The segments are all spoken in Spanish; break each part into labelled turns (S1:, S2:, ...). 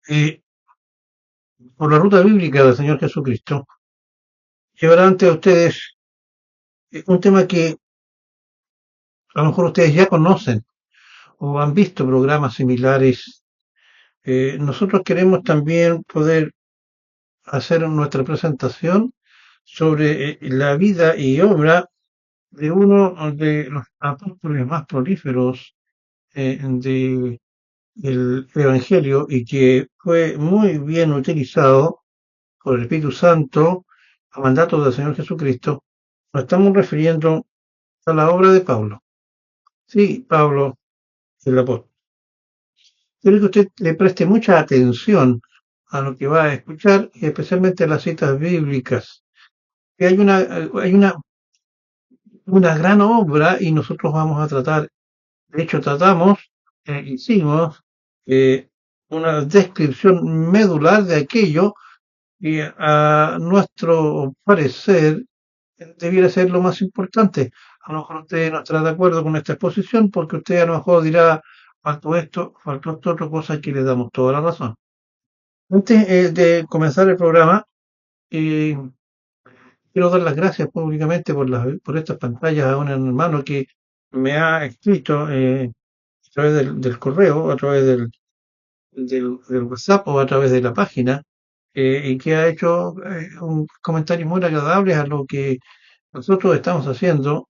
S1: eh, por la ruta bíblica del Señor Jesucristo, llevará ante ustedes un tema que a lo mejor ustedes ya conocen o han visto programas similares. Nosotros queremos también poder hacer nuestra presentación sobre la vida y obra de uno de los apóstoles más prolíferos del Evangelio y que fue muy bien utilizado por el Espíritu Santo a mandato del Señor Jesucristo. Nos estamos refiriendo a la obra de Pablo. Sí, Pablo, el apóstol. Quiero que usted le preste mucha atención a lo que va a escuchar, y especialmente a las citas bíblicas. Que hay una gran obra y nosotros vamos a tratar, de hecho tratamos, hicimos una descripción medular de aquello que a nuestro parecer debiera ser lo más importante. A lo mejor usted no estará de acuerdo con esta exposición porque usted a lo mejor dirá, faltó esto, otra cosa que le damos toda la razón. Antes de comenzar el programa, eh, quiero dar las gracias públicamente por estas pantallas a un hermano que me ha escrito a través del correo, a través del WhatsApp o a través de la página, y que ha hecho un comentario muy agradable a lo que nosotros estamos haciendo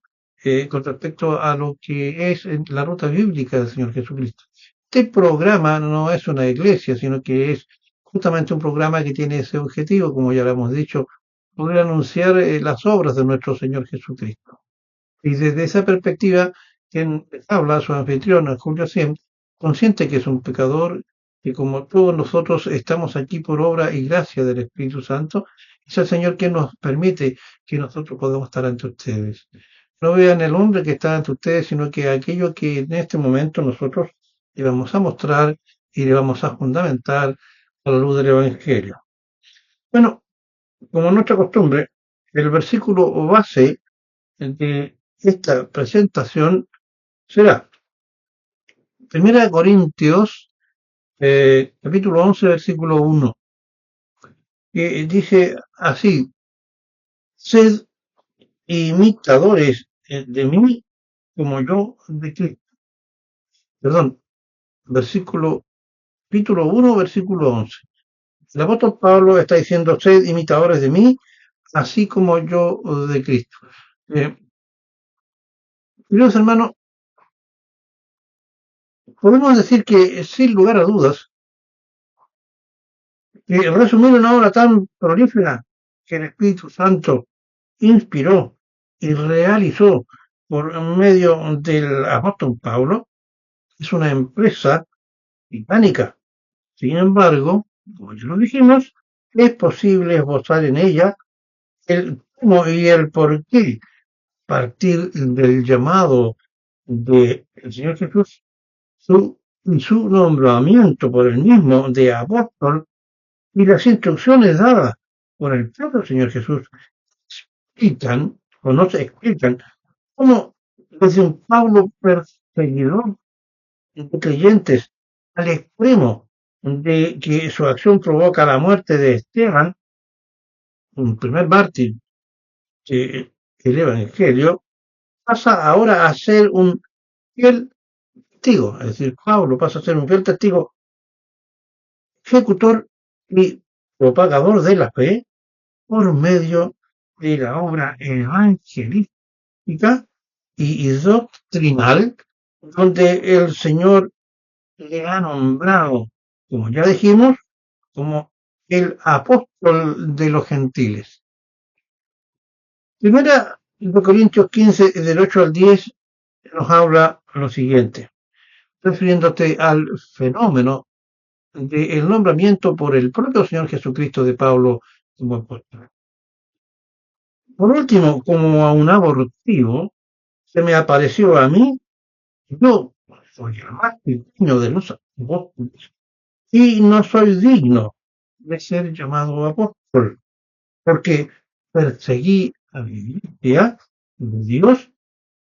S1: con respecto a lo que es la ruta bíblica del Señor Jesucristo. Este programa no es una iglesia, sino que es justamente un programa que tiene ese objetivo, como ya lo hemos dicho, poder anunciar las obras de nuestro Señor Jesucristo. Y desde esa perspectiva, quien habla, su anfitrión, Julio Siem, consciente que es un pecador, que como todos nosotros estamos aquí por obra y gracia del Espíritu Santo, es el Señor quien nos permite que nosotros podamos estar ante ustedes. No vean el hombre que está ante ustedes, sino que aquello que en este momento nosotros le vamos a mostrar y le vamos a fundamentar a la luz del Evangelio. Bueno, como nuestra costumbre, el versículo base de esta presentación será Primera de Corintios, capítulo 11, versículo 1, que dice así: sed imitadores de mí como yo de Cristo. Perdón, versículo, capítulo 1, versículo 11. El apóstol Pablo está diciendo: sed imitadores de mí, así como yo de Cristo. Eh, Queridos hermanos, podemos decir que sin lugar a dudas, resumir una obra tan prolífera que el Espíritu Santo inspiró y realizó por medio del apóstol Pablo es una empresa titánica. Sin embargo, como ya lo dijimos, es posible esbozar en ella el cómo y el por qué partir del llamado del Señor Jesús y su nombramiento por el mismo de apóstol y las instrucciones dadas por el propio Señor Jesús explican o no se explican cómo desde un Pablo perseguidor de creyentes al extremo de que su acción provoca la muerte de Esteban, un primer mártir del Evangelio, pasa ahora a ser un fiel testigo, es decir, Pablo pasa a ser un fiel testigo, ejecutor y propagador de la fe por medio de la obra evangelística y doctrinal, donde el Señor le ha nombrado, como ya dijimos, como el apóstol de los gentiles. Primera de Corintios 15, del 8 al 10, nos habla lo siguiente, refiriéndote al fenómeno del nombramiento por el propio Señor Jesucristo de Pablo como apóstol. Por último, como a un abortivo, se me apareció a mí, yo soy el más pequeño de los apóstoles y no soy digno de ser llamado apóstol, porque perseguí a la iglesia de Dios,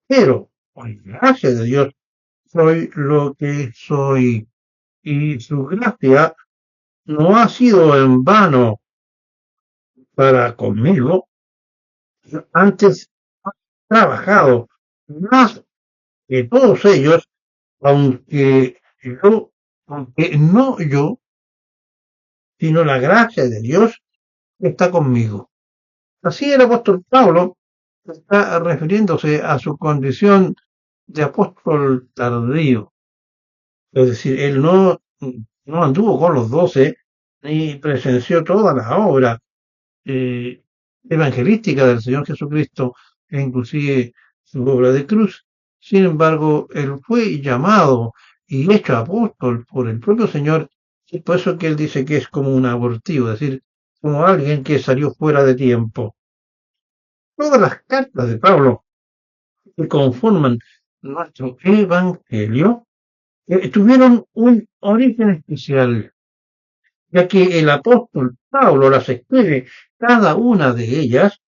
S1: pero por gracia de Dios soy lo que soy, y su gracia no ha sido en vano para conmigo. Antes he trabajado más que todos ellos, aunque aunque no yo, sino la gracia de Dios que está conmigo. Así el apóstol Pablo está refiriéndose a su condición de apóstol tardío. Es decir, él no anduvo con los 12 ni presenció toda la obra eh, evangelística del Señor Jesucristo e inclusive su obra de cruz. Sin embargo, él fue llamado y hecho apóstol por el propio Señor, y por eso que él dice que es como un abortivo, es decir, como alguien que salió fuera de tiempo. Todas las cartas de Pablo que conforman nuestro evangelio tuvieron un origen especial, ya que el apóstol Pablo las escribe cada una de ellas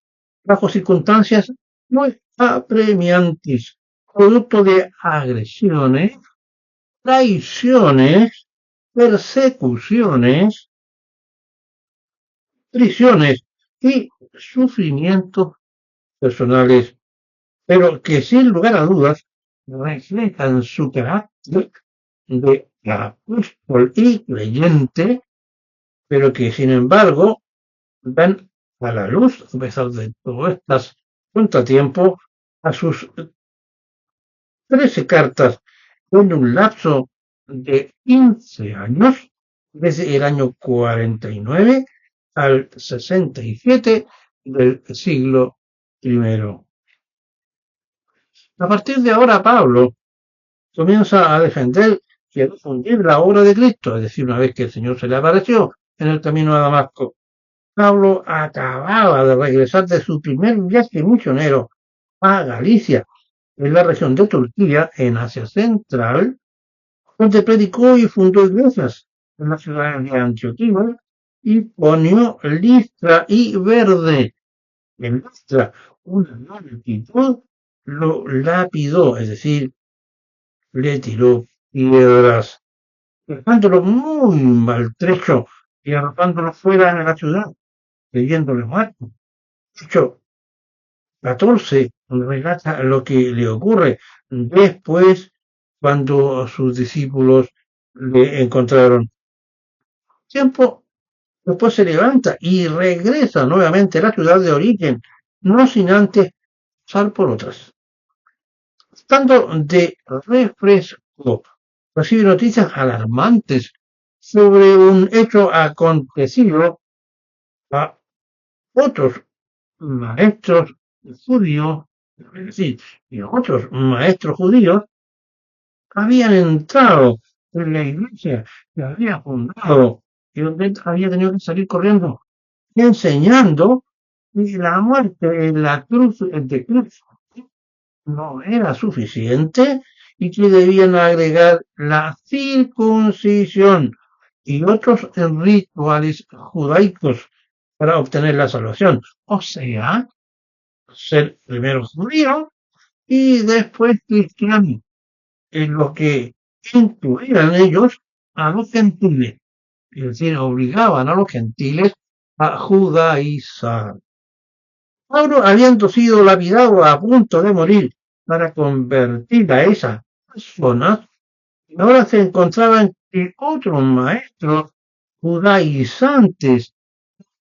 S1: bajo circunstancias muy apremiantes, producto de agresiones, traiciones, persecuciones, prisiones y sufrimientos personales, pero que sin lugar a dudas reflejan su carácter de apóstol y creyente, pero que sin embargo dan a la luz, a pesar de todos estos contratiempos, a sus 13 cartas en un lapso de 15 años, desde el año 49 al 67 del siglo I. A partir de ahora, Pablo comienza a defender y a difundir la obra de Cristo, es decir, una vez que el Señor se le apareció en el camino a Damasco. Pablo acababa de regresar de su primer viaje misionero a Galicia, en la región de Turquía, en Asia Central, donde predicó y fundó iglesias en las ciudades de Antioquía, Iconio, Listra y Verde. En Listra, una multitud lo lapidó, es decir, le tiró piedras, dejándolo muy maltrecho y arrojándolo fuera de la ciudad, creyéndole muerto. Hecho 14 relata lo que le ocurre después cuando sus discípulos le encontraron. Tiempo después se levanta y regresa nuevamente a la ciudad de origen, no sin antes pasar por otras. Estando de refresco, recibe noticias alarmantes sobre un hecho acontecido a otros maestros judíos, es decir, y otros maestros judíos habían entrado en la iglesia que había fundado y donde había tenido que salir corriendo enseñando que la muerte en la cruz de Cristo no era suficiente y que debían agregar la circuncisión y otros rituales judaicos para obtener la salvación. O sea, ser primero judío y después cristiano, en lo que incluían ellos a los gentiles, es decir, obligaban a los gentiles a judaizar. Pablo, habiendo sido lapidado a punto de morir para convertir a esas personas, ahora se encontraban que otros maestros judaizantes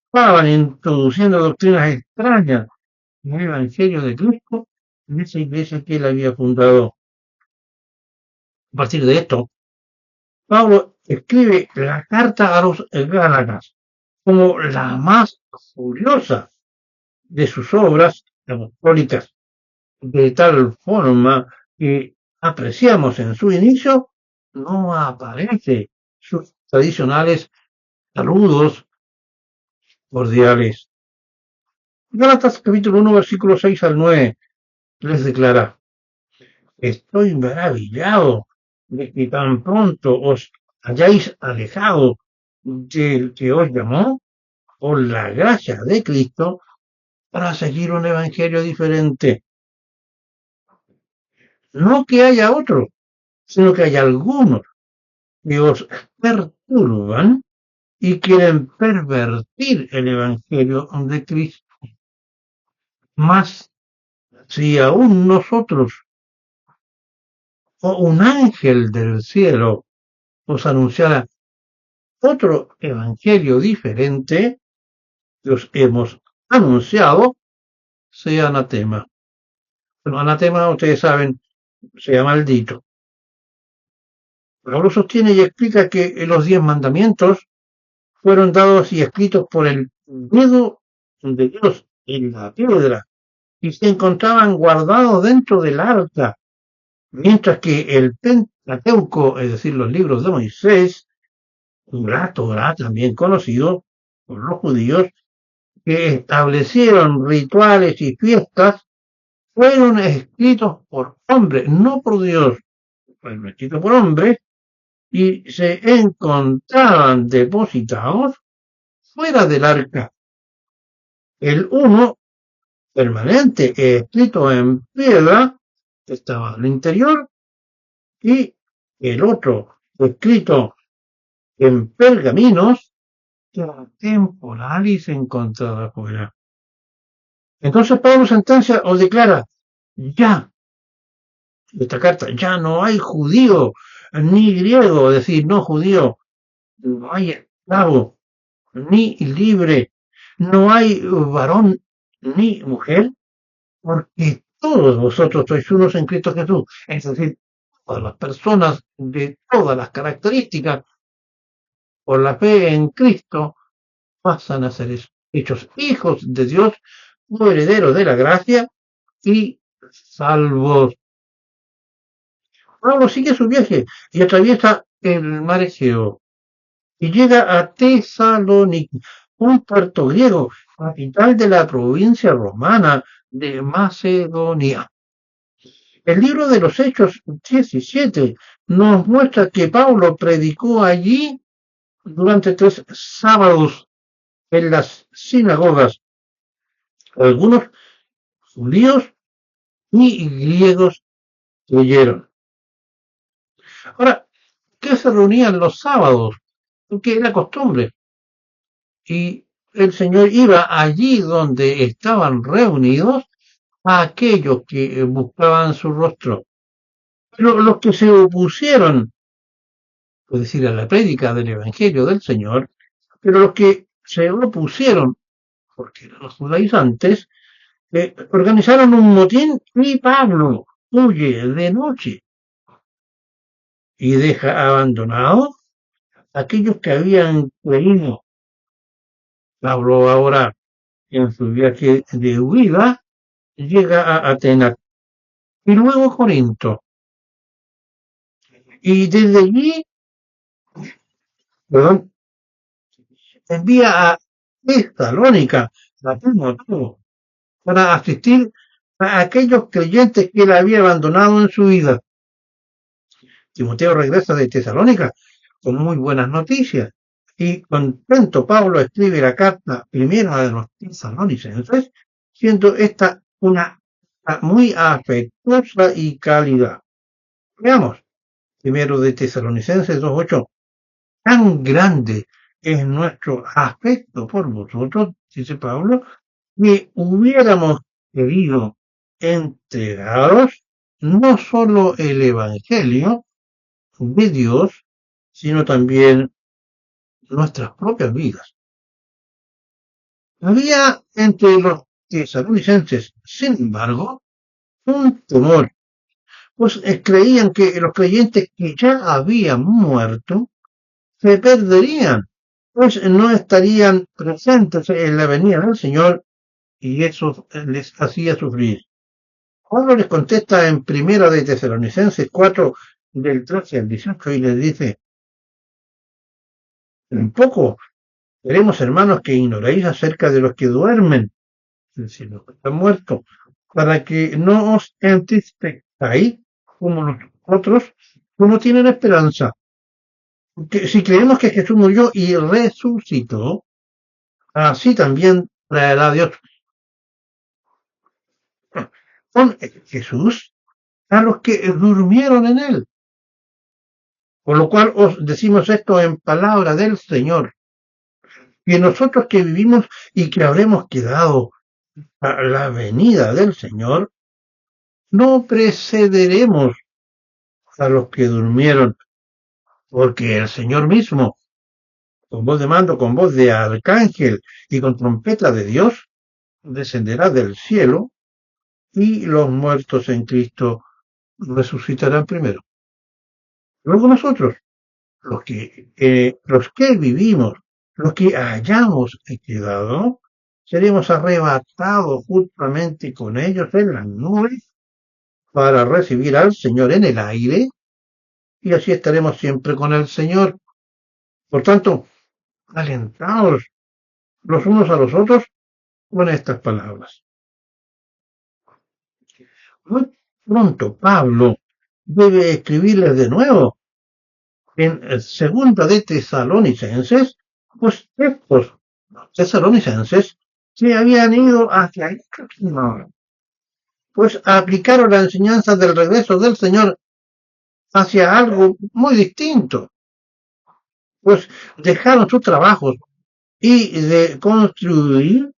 S1: estaban introduciendo doctrinas extrañas en el Evangelio de Cristo en esa iglesia que él había fundado. A partir de esto, Pablo escribe la carta a los Gálatas como la más furiosa de sus obras apostólicas, de tal forma que apreciamos en su inicio, no aparece sus tradicionales saludos cordiales. Gálatas capítulo 1 versículos 6 al 9 les declara: estoy maravillado de que tan pronto os hayáis alejado del que os llamó por la gracia de Cristo para seguir un evangelio diferente. No que haya otro, sino que hay algunos que os perturban y quieren pervertir el Evangelio de Cristo. Mas si aún nosotros o un ángel del cielo os anunciara otro evangelio diferente que os hemos anunciado, sea anatema. Bueno, anatema, ustedes saben, sea maldito. Pablo sostiene y explica que los 10 mandamientos fueron dados y escritos por el dedo de Dios en la piedra y se encontraban guardados dentro del arca, mientras que el Pentateuco, es decir, los libros de Moisés, la Torá, también conocido por los judíos, que establecieron rituales y fiestas, fueron escritos por hombres, no por Dios, fueron escritos por hombres y se encontraban depositados fuera del arca. El uno permanente, escrito en piedra, estaba al interior, y el otro, escrito en pergaminos, que era temporal y se encontraba afuera. Entonces Pablo sentencia o declara, ya, esta carta, ya no hay judío ni griego, es decir, no judío, no hay esclavo ni libre, no hay varón ni mujer, porque todos vosotros sois unos en Cristo Jesús, es decir, todas las personas de todas las características por la fe en Cristo pasan a ser hechos hijos de Dios, herederos de la gracia y salvos. Pablo sigue su viaje y atraviesa el mar Egeo y llega a Tesalónica, un puerto griego, capital de la provincia romana de Macedonia. El libro de los Hechos 17 nos muestra que Pablo predicó allí durante 3 sábados en las sinagogas. Algunos judíos y griegos creyeron. Ahora, ¿qué se reunían los sábados? Porque era costumbre. Y el Señor iba allí donde estaban reunidos a aquellos que buscaban su rostro. Pero los que se opusieron, es decir, a la prédica del Evangelio del Señor, pero los que se opusieron, porque eran los judaizantes, organizaron un motín y Pablo huye de noche y deja abandonados a aquellos que habían creído. Pablo ahora, en su viaje de huida, llega a Atenas y luego a Corinto. Y desde allí, perdón, envía a Tesalónica, a Timoteo, para asistir a aquellos creyentes que él había abandonado en su vida. Timoteo regresa de Tesalónica con muy buenas noticias y contento Pablo escribe la carta primera de los tesalonicenses, siendo esta una muy afectuosa y cálida. Veamos, primero de Tesalonicenses 2:8, tan grande es nuestro afecto por vosotros, dice Pablo, que hubiéramos querido entregaros no solo el Evangelio de Dios, sino también nuestras propias vidas. Había entre los tesalonicenses, sin embargo, un temor, pues creían que los creyentes que ya habían muerto se perderían, pues no estarían presentes en la venida del Señor y eso les hacía sufrir. Pablo les contesta en primera de Tesalonicenses 4, del 13 al 18, y les dice, tampoco queremos, hermanos, que ignoréis acerca de los que duermen, es decir, los que están muertos, para que no os entristezcáis como los otros que no tienen esperanza. Porque si creemos que Jesús murió y resucitó, así también traerá Dios con Jesús a los que durmieron en él. Por lo cual os decimos esto en palabra del Señor, Y nosotros que vivimos y que habremos quedado a la venida del Señor, no precederemos a los que durmieron, porque el Señor mismo, con voz de mando, con voz de arcángel y con trompeta de Dios, descenderá del cielo y los muertos en Cristo resucitarán primero. Luego nosotros, los que vivimos, los que hayamos quedado, seremos arrebatados juntamente con ellos en las nubes para recibir al Señor en el aire y así estaremos siempre con el Señor. Por tanto, alentados los unos a los otros con estas palabras. Muy pronto Pablo debe escribirles de nuevo en segunda de Tesalonicenses, pues estos tesalonicenses se habían ido hacia el camino, pues aplicaron la enseñanza del regreso del Señor hacia algo muy distinto, pues dejaron sus trabajos y de construir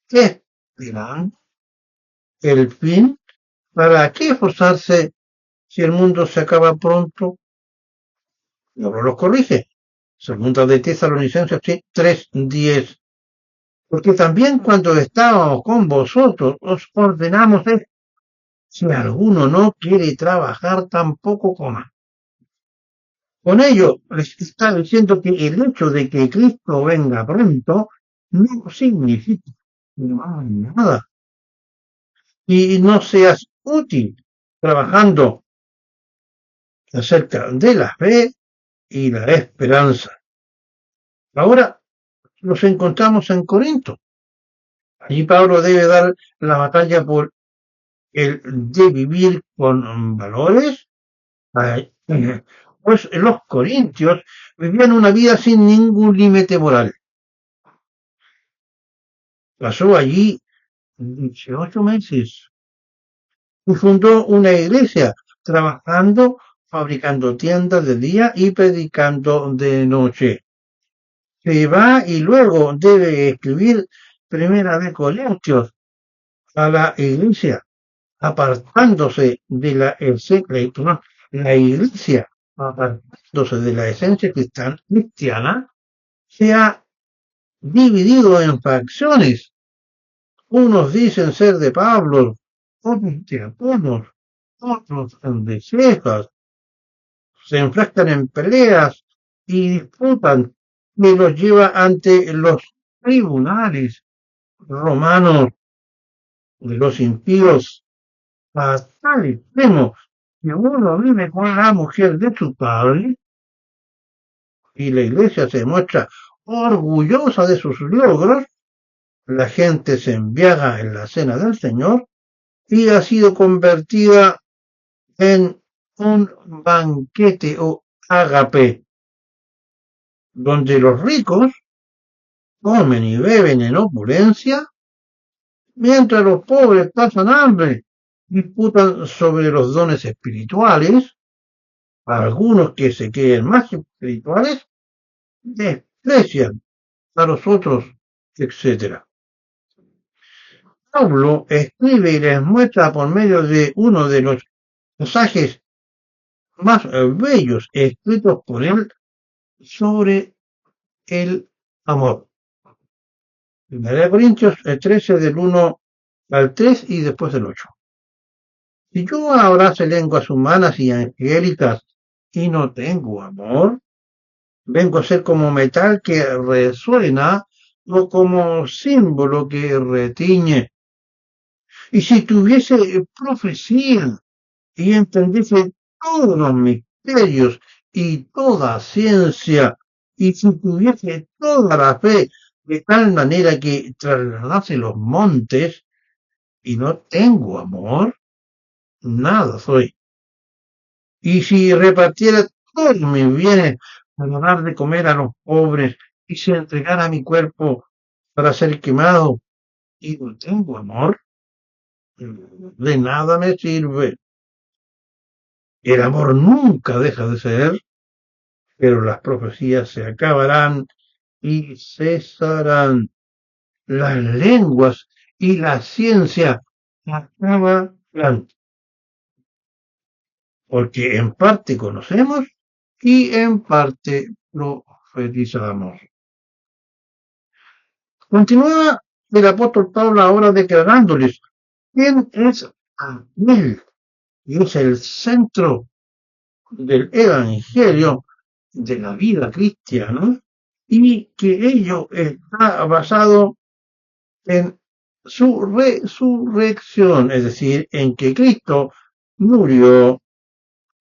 S1: esperando el fin. ¿Para qué esforzarse si el mundo se acaba pronto? Y ahora los corrige. Segunda de Tesalonicenses 3:10. Porque también cuando estábamos con vosotros os ordenamos esto. Si alguno no quiere trabajar, tampoco coma. Con ello les está diciendo que el hecho de que Cristo venga pronto no significa que no hagas nada y no seas útil trabajando acerca de la fe y la esperanza. Ahora nos encontramos en Corinto. Allí Pablo debe dar la batalla por el de vivir con valores. Pues los corintios vivían una vida sin ningún límite moral. Pasó allí 18 meses y fundó una iglesia, trabajando, fabricando tiendas de día y predicando de noche. Se va y luego debe escribir Primera de Corintios a la iglesia, apartándose de la iglesia, apartándose de la esencia cristiana, se ha dividido en facciones. Unos dicen ser de Pablo, otros de Apolos, otros de Cefas, se enfrascan en peleas y disputan que los lleva ante los tribunales romanos de los impíos a tal extremo que uno vive con la mujer de su padre y la iglesia se muestra orgullosa de sus logros, la gente se embriaga en la cena del Señor y ha sido convertida en un banquete o ágape, donde los ricos comen y beben en opulencia, mientras los pobres pasan hambre, disputan sobre los dones espirituales, algunos que se creen más espirituales desprecian a los otros, etc. Pablo escribe y les muestra por medio de uno de los pasajes más bellos escritos por él sobre el amor. 1 Corintios 13 del 1 al 3 y después del 8. Si yo hablase lenguas humanas y angélicas y no tengo amor, vengo a ser como metal que resuena o como símbolo que retiñe. Y si tuviese profecía y entendiese todos los misterios y toda ciencia, y si tuviese toda la fe de tal manera que trasladase los montes, y no tengo amor, nada soy. Y si repartiera todos mis bienes para dar de comer a los pobres, y si entregara mi cuerpo para ser quemado, y no tengo amor, de nada me sirve. El amor nunca deja de ser, pero las profecías se acabarán y cesarán. Las lenguas y la ciencia acabarán, porque en parte conocemos y en parte profetizamos. Continúa el apóstol Pablo ahora declarándoles quién es aquel que es el centro del evangelio de la vida cristiana y que ello está basado en su resurrección, es decir, en que Cristo murió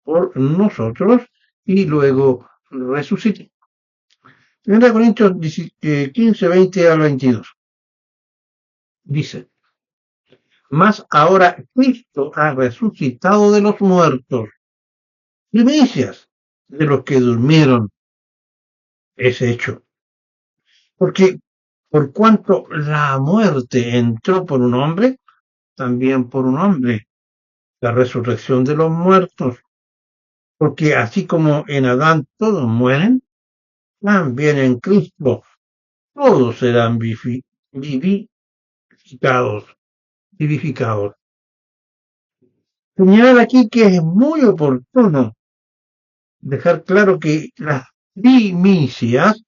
S1: por nosotros y luego resucitó. 1 Corintios 15, 20 al 22. Dice, mas ahora Cristo ha resucitado de los muertos, primicias de los que durmieron, es hecho. Porque por cuanto la muerte entró por un hombre, también por un hombre la resurrección de los muertos. Porque así como en Adán todos mueren, también en Cristo todos serán vivificados. vivificados. Señalar aquí que es muy oportuno dejar claro que las primicias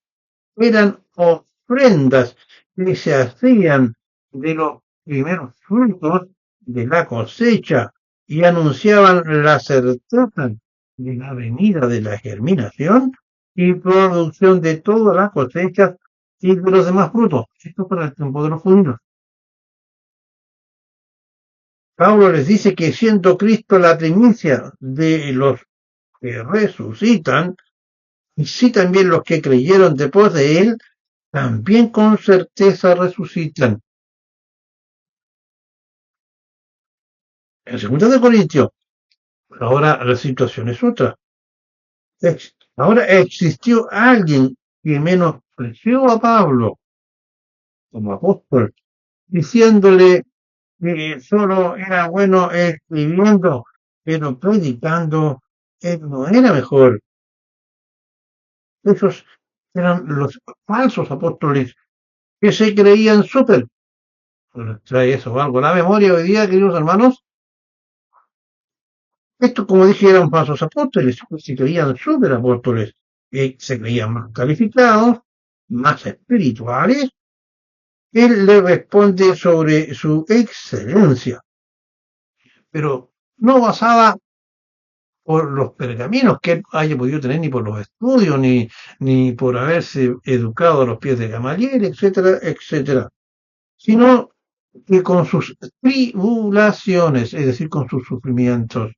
S1: eran ofrendas que se hacían de los primeros frutos de la cosecha y anunciaban la certeza de la venida de la germinación y producción de todas las cosechas y de los demás frutos. Esto para el tiempo de los judíos. Pablo les dice que siendo Cristo la primicia de los que resucitan, y si también los que creyeron después de él, también con certeza resucitan. En 2 Corintios, ahora la situación es otra. Ahora existió alguien que menospreció a Pablo como apóstol, diciéndole que solo era bueno escribiendo, pero predicando él no era mejor. Esos eran los falsos apóstoles que se creían súper. ¿Trae eso algo a la memoria hoy día, queridos hermanos? Estos, como dije, eran falsos apóstoles, se creían súper apóstoles, se creían más calificados, más espirituales. Él le responde sobre su excelencia, pero no basada por los pergaminos que él haya podido tener, ni por los estudios, ni por haberse educado a los pies de Gamaliel, etcétera, etcétera, sino que con sus tribulaciones, es decir, con sus sufrimientos.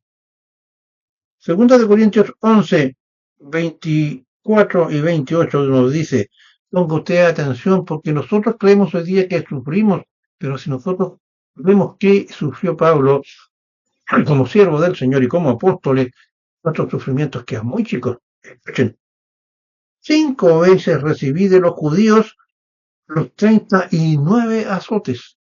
S1: Segunda de Corintios 11, 24 y 28 nos dice, ponga usted atención porque nosotros creemos hoy día que sufrimos, pero si nosotros vemos que sufrió Pablo como siervo del Señor y como apóstoles, nuestros sufrimientos quedan muy chicos. Escuchen, 5 veces recibí de los judíos los 39 azotes.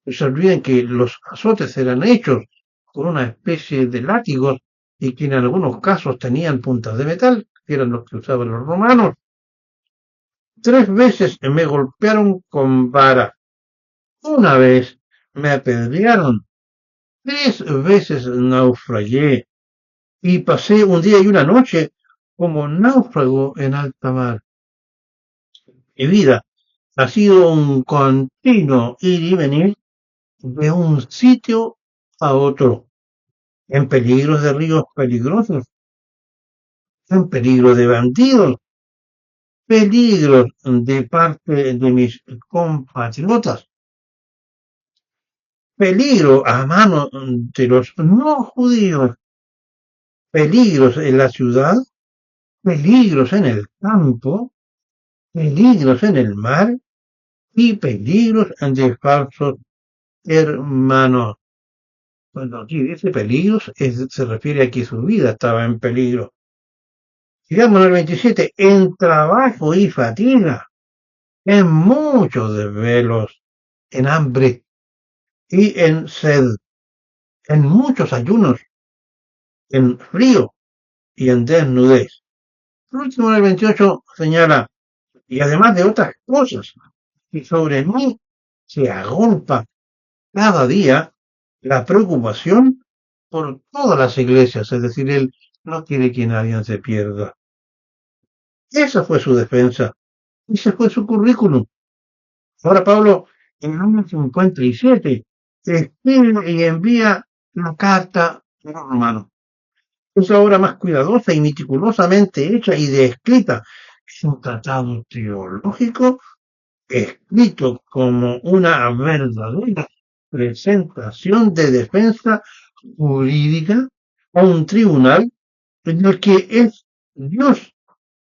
S1: No se olviden que los azotes eran hechos con una especie de látigos y que en algunos casos tenían puntas de metal, que eran los que usaban los romanos. 3 veces me golpearon con vara. Una vez me apedrearon. 3 veces naufragué y pasé un día y una noche como náufrago en alta mar. Mi vida ha sido un continuo ir y venir de un sitio a otro, en peligros de ríos peligrosos, en peligro de bandidos, peligros de parte de mis compatriotas, peligro a mano de los no judíos, peligros en la ciudad, peligros en el campo, peligros en el mar y peligros de falsos hermanos. Cuando aquí dice peligros, se refiere a que su vida estaba en peligro. Sigamos al 27, en trabajo y fatiga, en muchos desvelos, en hambre y en sed, en muchos ayunos, en frío y en desnudez. Por último, en el 28 señala, y además de otras cosas, y sobre mí se agolpa cada día la preocupación por todas las iglesias, es decir, él no quiere que nadie se pierda. Esa fue su defensa, ese fue su currículum. Ahora Pablo, en el año 57, escribe y envía la carta a los romanos. Es la obra más cuidadosa y meticulosamente hecha y descrita. Es un tratado teológico escrito como una verdadera presentación de defensa jurídica a un tribunal en el que es Dios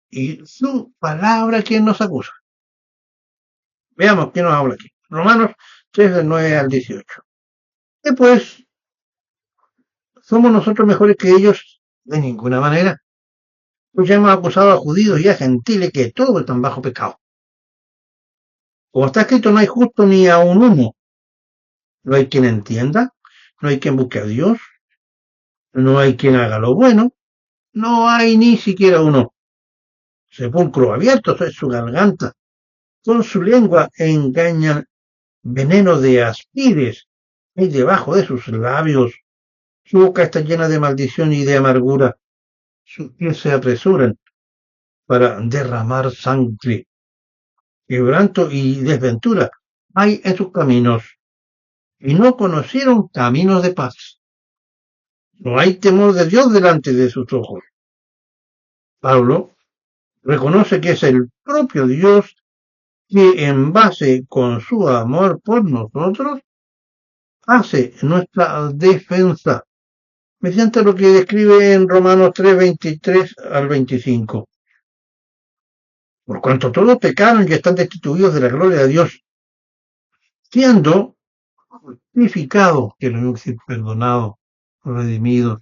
S1: y su palabra quien nos acusa. Veamos qué nos habla aquí. Romanos 3, del 9 al 18. Pues, ¿somos nosotros mejores que ellos? De ninguna manera. Pues ya hemos acusado a judíos y a gentiles que todos están bajo pecado. Como está escrito, no hay justo ni a un uno. No hay quien entienda, no hay quien busque a Dios, no hay quien haga lo bueno, no hay ni siquiera uno. Sepulcro abierto es su garganta, con su lengua engañan veneno de aspides, hay debajo de sus labios. Su boca está llena de maldición y de amargura. Sus pies se apresuran para derramar sangre. Quebranto y desventura hay en sus caminos, y no conocieron caminos de paz. No hay temor de Dios delante de sus ojos. Pablo reconoce que es el propio Dios que en base con su amor por nosotros hace nuestra defensa, mediante lo que describe en Romanos 3, 23 al 25. Por cuanto todos pecaron y están destituidos de la gloria de Dios, siendo justificados, que lo decir perdonado, redimidos,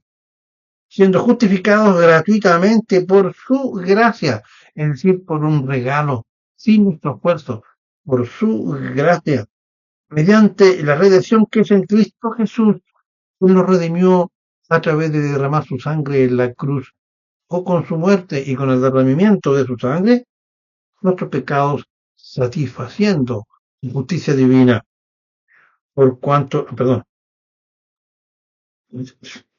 S1: siendo justificados gratuitamente por su gracia, es decir, por un regalo, sin nuestro esfuerzo, por su gracia, mediante la redención que es en Cristo Jesús, que nos redimió a través de derramar su sangre en la cruz, o con su muerte y con el derramamiento de su sangre, nuestros pecados satisfaciendo justicia divina, por cuanto, perdón,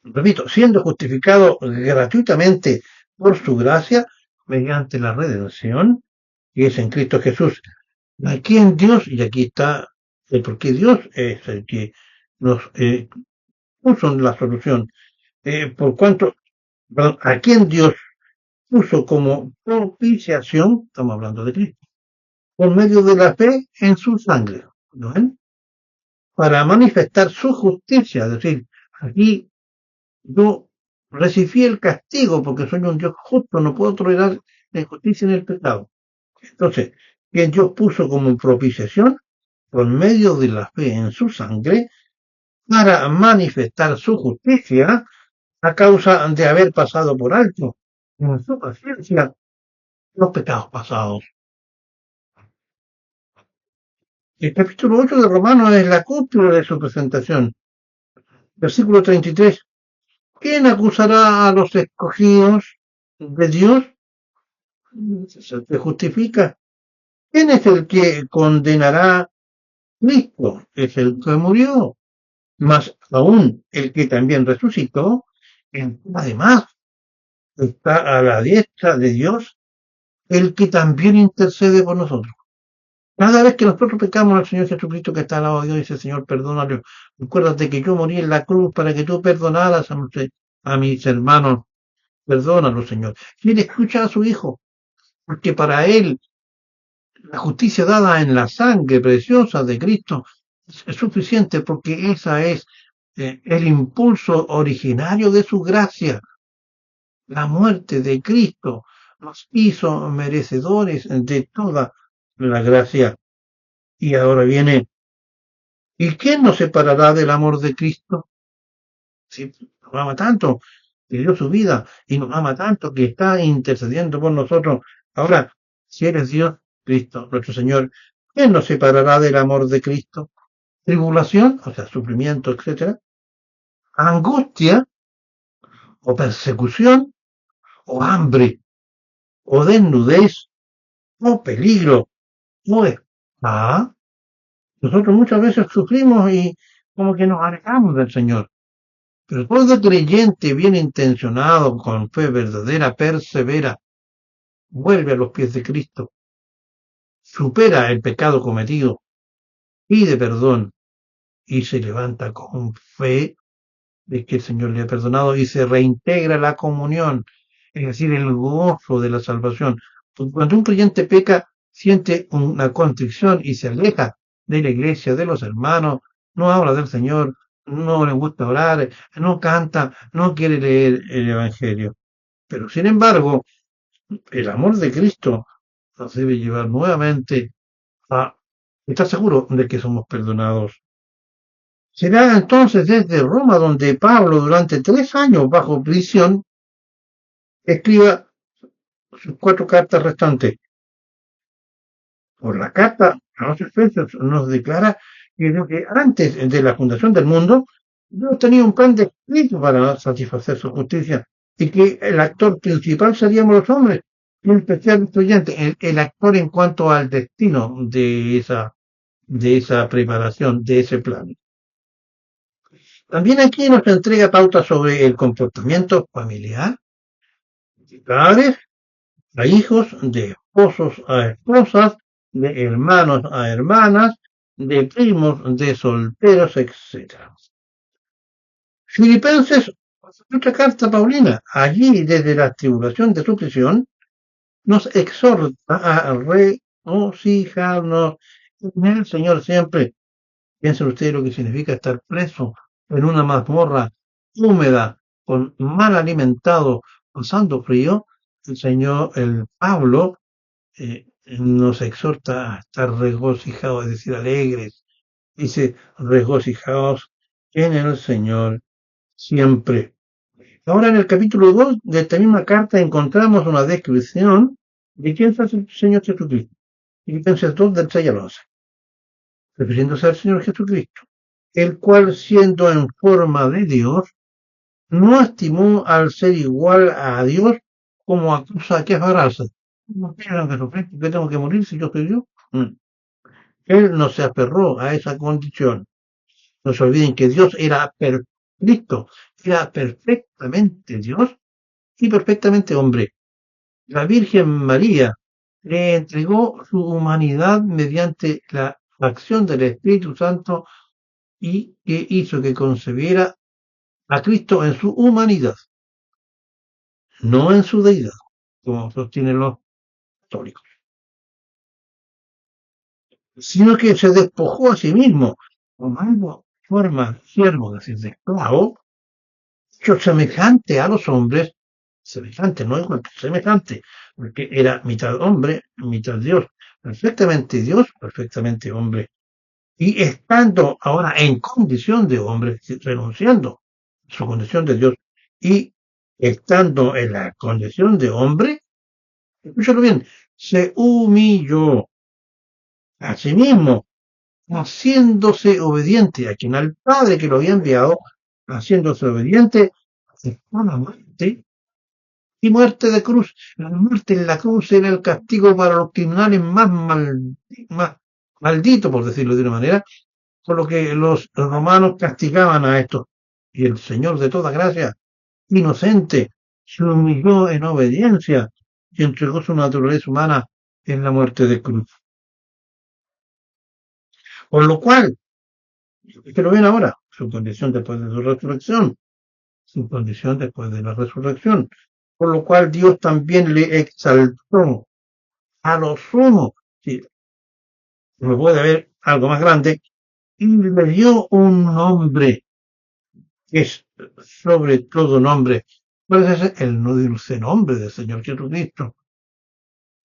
S1: repito, siendo justificado gratuitamente por su gracia, mediante la redención, que es en Cristo Jesús. Aquí en Dios, y aquí está el por qué Dios es el que nos puso la solución, por cuanto, perdón, aquí en Dios puso como propiciación, estamos hablando de Cristo, por medio de la fe en su sangre, ¿no ven? Para manifestar su justicia, es decir, aquí yo recibí el castigo porque soy un Dios justo, no puedo tolerar la injusticia ni el pecado. Entonces, que Dios puso como propiciación por medio de la fe en su sangre para manifestar su justicia a causa de haber pasado por alto en su paciencia los pecados pasados. El capítulo 8 de Romanos es la cúpula de su presentación. Versículo 33. ¿Quién acusará a los escogidos de Dios? Se justifica. ¿Quién es el que condenará? Cristo es el que murió, más aún el que también resucitó, además está a la diestra de Dios, el que también intercede por nosotros. Cada vez que nosotros pecamos al Señor Jesucristo que está al lado de Dios, dice, Señor, perdónalo. Recuérdate que yo morí en la cruz para que tú perdonaras a mis hermanos. Perdónalo, Señor. Y él escucha a su Hijo, porque para él la justicia dada en la sangre preciosa de Cristo es suficiente, porque esa es el impulso originario de su gracia. La muerte de Cristo nos hizo merecedores de toda la gracia. Y ahora viene, ¿y quién nos separará del amor de Cristo? Si nos ama tanto, que dio su vida, y nos ama tanto, que está intercediendo por nosotros. Ahora, si eres Dios, Cristo, nuestro Señor, ¿quién nos separará del amor de Cristo? Tribulación, o sea, sufrimiento, etcétera, angustia, o persecución, o hambre, o desnudez, o peligro, o espada, nosotros muchas veces sufrimos y como que nos alejamos del Señor. Pero todo creyente bien intencionado, con fe verdadera, persevera, vuelve a los pies de Cristo, supera el pecado cometido, pide perdón y se levanta con fe de que el Señor le ha perdonado y se reintegra la comunión, es decir, el gozo de la salvación. Cuando un creyente peca, siente una contrición y se aleja de la iglesia, de los hermanos, no habla del Señor, no le gusta orar, no canta, no quiere leer el Evangelio. Pero sin embargo, el amor de Cristo nos debe llevar nuevamente a estar seguro de que somos perdonados. Será entonces desde Roma donde Pablo, durante 3 años bajo prisión, escriba sus 4 cartas restantes. Por la carta a los Efesios nos declara que antes de la fundación del mundo, Dios tenía un plan descrito para satisfacer su justicia y que el actor principal seríamos los hombres, en especial el creyente, el actor en cuanto al destino de esa preparación, de ese plan. También aquí nos entrega pautas sobre el comportamiento familiar, de padres a hijos, de esposos a esposas, de hermanos a hermanas, de primos, de solteros, etc. Filipenses, otra carta paulina, allí desde la tribulación de su prisión, nos exhorta a regocijarnos en el Señor siempre. Piensen ustedes lo que significa estar preso en una mazmorra húmeda, con mal alimentado, pasando frío. El Señor, el Pablo, nos exhorta a estar regocijados, es decir, alegres. Dice, regocijaos en el Señor siempre. Ahora en el capítulo 2 de esta misma carta encontramos una descripción de quién es el Señor Jesucristo. Filipenses 2 del 6 al 11. Refiriéndose al Señor Jesucristo, el cual siendo en forma de Dios, no estimó al ser igual a Dios como a cosa que aferrarse. No piensan Jesucristo que tengo que morir si yo soy Dios. Él no se aferró a esa condición. No se olviden que Dios era Cristo, era perfectamente Dios y perfectamente hombre. La Virgen María le entregó su humanidad mediante la acción del Espíritu Santo y que hizo que concebiera a Cristo en su humanidad, no en su deidad, como sostienen los católicos, sino que se despojó a sí mismo, tomando forma siervo, es decir, de esclavo, hecho semejante a los hombres, semejante, no igual, semejante, porque era mitad hombre, mitad Dios, perfectamente hombre, y estando ahora en condición de hombre, renunciando a su condición de Dios y estando en la condición de hombre, escúchalo bien, se humilló a sí mismo, haciéndose obediente a quien al Padre que lo había enviado, haciéndose obediente hasta la muerte y muerte de cruz. La muerte en la cruz era el castigo para los criminales más malditos, por decirlo de una manera, por lo que los romanos castigaban a estos. Y el Señor de toda gracia, inocente, se humilló en obediencia y entregó su naturaleza humana en la muerte de cruz. Por lo cual, que lo ven ahora, su condición después de su resurrección, su condición después de la resurrección. Por lo cual Dios también le exaltó a lo sumo, si no puede haber algo más grande, y le dio un nombre que es sobre todo nombre. ¿Cuál es ese? El no dulce nombre del Señor Jesucristo.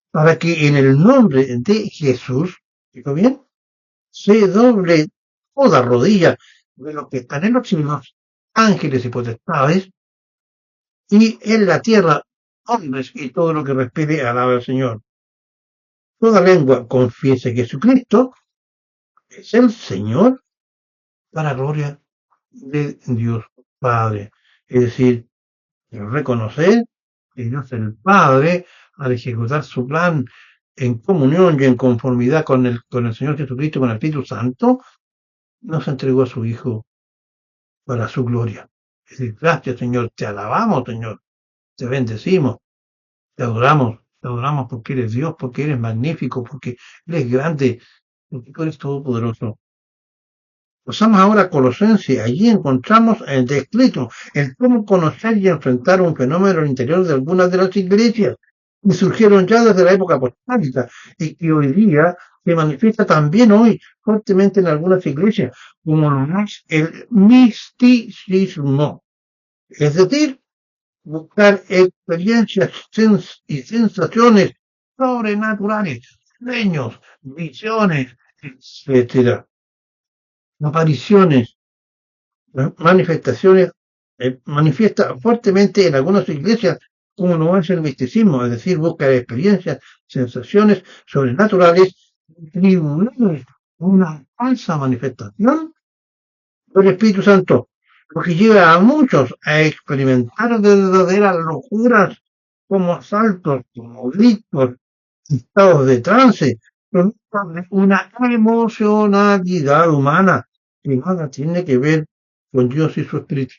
S1: Para que en el nombre de Jesús, ¿digo bien? Se doble toda rodilla de los que están en los cielos, ángeles y potestades, y en la tierra, hombres y todo lo que respire alaba al Señor. Toda lengua confiese que Jesucristo es el Señor para gloria de Dios Padre. Es decir, reconocer que Dios el Padre al ejecutar su plan en comunión y en conformidad con el Señor Jesucristo y con el Espíritu Santo, nos entregó a su Hijo para su gloria. Es decir, gracias Señor, te alabamos Señor, te bendecimos, te adoramos porque eres Dios, porque eres magnífico, porque eres grande, porque tú eres todopoderoso. Pasamos ahora a Colosenses. Allí encontramos el descrito el cómo conocer y enfrentar un fenómeno al interior de algunas de las iglesias que surgieron ya desde la época apostólica y que hoy día se manifiesta también hoy fuertemente en algunas iglesias, como lo es el misticismo. Es decir, buscar experiencias y sensaciones sobrenaturales, sueños, visiones, etcétera, apariciones, manifestaciones, manifiesta fuertemente en algunas iglesias como no es el misticismo, es decir, busca experiencias, sensaciones sobrenaturales, atribuibles a una falsa manifestación del Espíritu Santo, lo que lleva a muchos a experimentar verdaderas locuras como asaltos, como gritos, estados de trance, producto de una emocionalidad humana que nada tiene que ver con Dios y su Espíritu.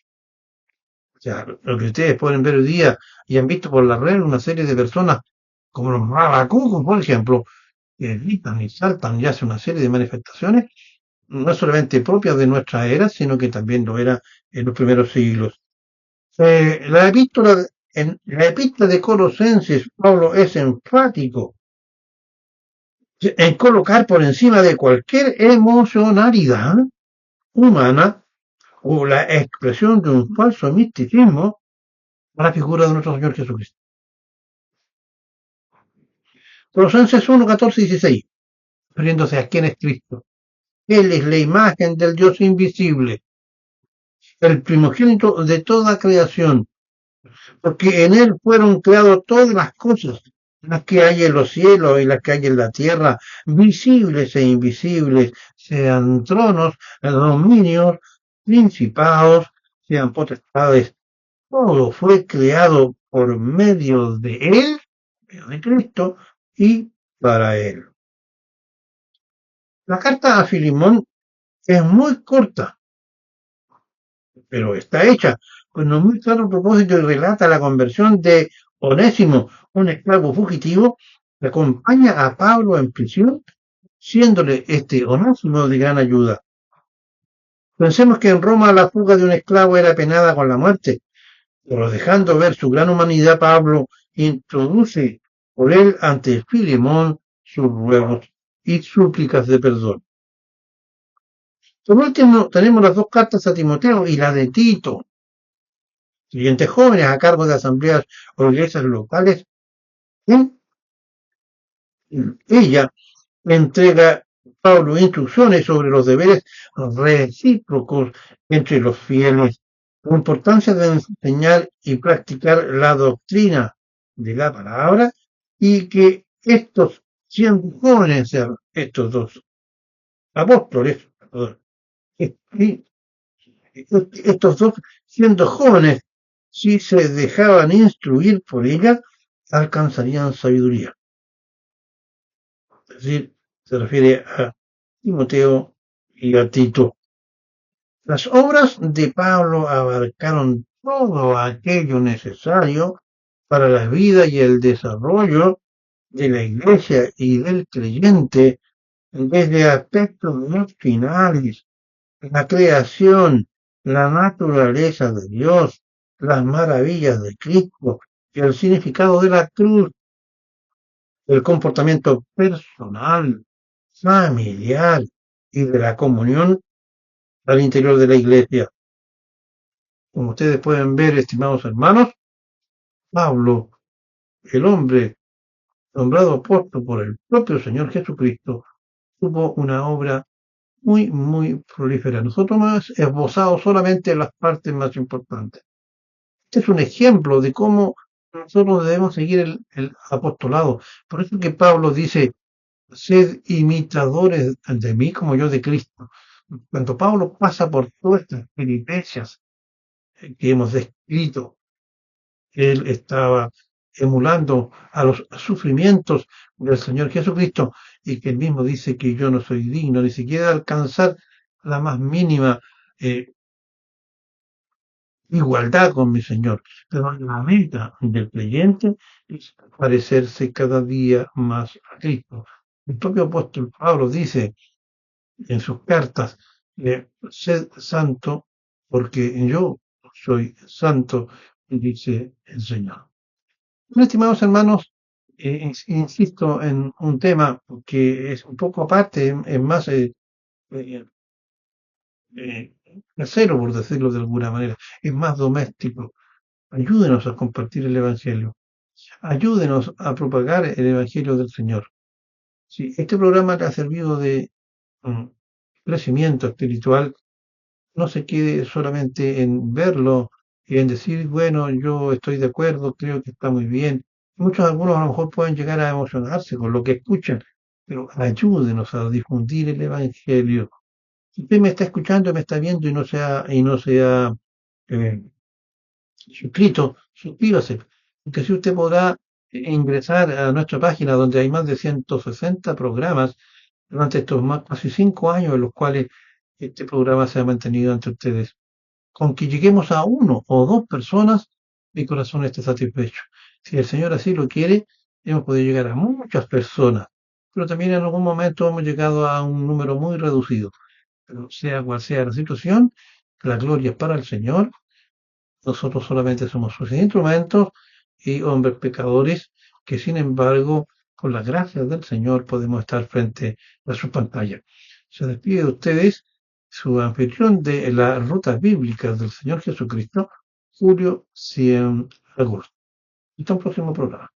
S1: O sea, lo que ustedes pueden ver hoy día y han visto por la red una serie de personas como los rabacucos, por ejemplo, que gritan y saltan y hacen una serie de manifestaciones, no solamente propias de nuestra era, sino que también lo era en los primeros siglos. En la epístola de Colosenses, Pablo es enfático en colocar por encima de cualquier emocionalidad humana o la expresión de un falso misticismo a la figura de nuestro Señor Jesucristo. Colosenses 1, 14 y 16, refiriéndose a quién es Cristo. Él es la imagen del Dios invisible, el primogénito de toda creación, porque en él fueron creadas todas las cosas, las que hay en los cielos y las que hay en la tierra, visibles e invisibles, sean tronos, dominios, principados, sean potestades. Todo fue creado por medio de él, de Cristo, y para él. La carta a Filimón es muy corta, pero está hecha con un muy claro propósito y relata la conversión de Onésimo, un esclavo fugitivo, que acompaña a Pablo en prisión, siéndole este Onésimo de gran ayuda. Pensemos que en Roma la fuga de un esclavo era penada con la muerte, pero dejando ver su gran humanidad, Pablo introduce por él ante Filemón sus ruegos y súplicas de perdón. Por último, tenemos las dos cartas a Timoteo y la de Tito, siguientes jóvenes a cargo de asambleas o iglesias locales. Ella entrega Pablo instrucciones sobre los deberes recíprocos entre los fieles, la importancia de enseñar y practicar la doctrina de la palabra y que estos siendo jóvenes, estos dos apóstoles, y estos dos siendo jóvenes, si se dejaban instruir por ella, alcanzarían sabiduría. Es decir, se refiere a Timoteo y a Tito. Las obras de Pablo abarcaron todo aquello necesario para la vida y el desarrollo de la iglesia y del creyente, desde aspectos doctrinales, la creación, la naturaleza de Dios, las maravillas de Cristo y el significado de la cruz, el comportamiento personal, familiar y de la comunión al interior de la iglesia. Como ustedes pueden ver, estimados hermanos, Pablo, el hombre nombrado apóstol por el propio Señor Jesucristo, tuvo una obra muy, muy prolífera. Nosotros hemos esbozado solamente las partes más importantes. Este es un ejemplo de cómo nosotros debemos seguir el apostolado. Por eso que Pablo dice, sed imitadores de mí como yo de Cristo. Cuando Pablo pasa por todas estas peripecias que hemos descrito, él estaba emulando a los sufrimientos del Señor Jesucristo, y que él mismo dice que yo no soy digno ni siquiera de alcanzar la más mínima igualdad con mi Señor. Pero la meta del creyente es parecerse cada día más a Cristo. El propio apóstol Pablo dice en sus cartas, sed santo porque yo soy santo, dice el Señor. Bueno, estimados hermanos, insisto en un tema que es un poco aparte, es más eh, eh, casero, por decirlo de alguna manera, es más doméstico. Ayúdenos a compartir el Evangelio. Ayúdenos a propagar el Evangelio del Señor. Si este programa le ha servido de mm, crecimiento espiritual, no se quede solamente en verlo y en decir, bueno, yo estoy de acuerdo, creo que está muy bien. Algunos a lo mejor pueden llegar a emocionarse con lo que escuchan, pero ayúdenos a difundir el Evangelio. Si usted me está escuchando, me está viendo y no se ha eh, suscrito, suscríbase, porque si usted podrá ingresar a nuestra página donde hay más de 160 programas durante estos más casi 5 años en los cuales este programa se ha mantenido ante ustedes. Con que lleguemos a uno o dos personas, mi corazón esté satisfecho. Si el Señor así lo quiere, hemos podido llegar a muchas personas, pero también en algún momento hemos llegado a un número muy reducido. Pero sea cual sea la situación, la gloria es para el Señor. Nosotros solamente somos sus instrumentos y hombres pecadores que, sin embargo, con las gracias del Señor podemos estar frente a su pantalla. Se despide de ustedes su anfitrión de las rutas bíblicas del Señor Jesucristo, Julio Cien Agosto. Hasta un próximo programa.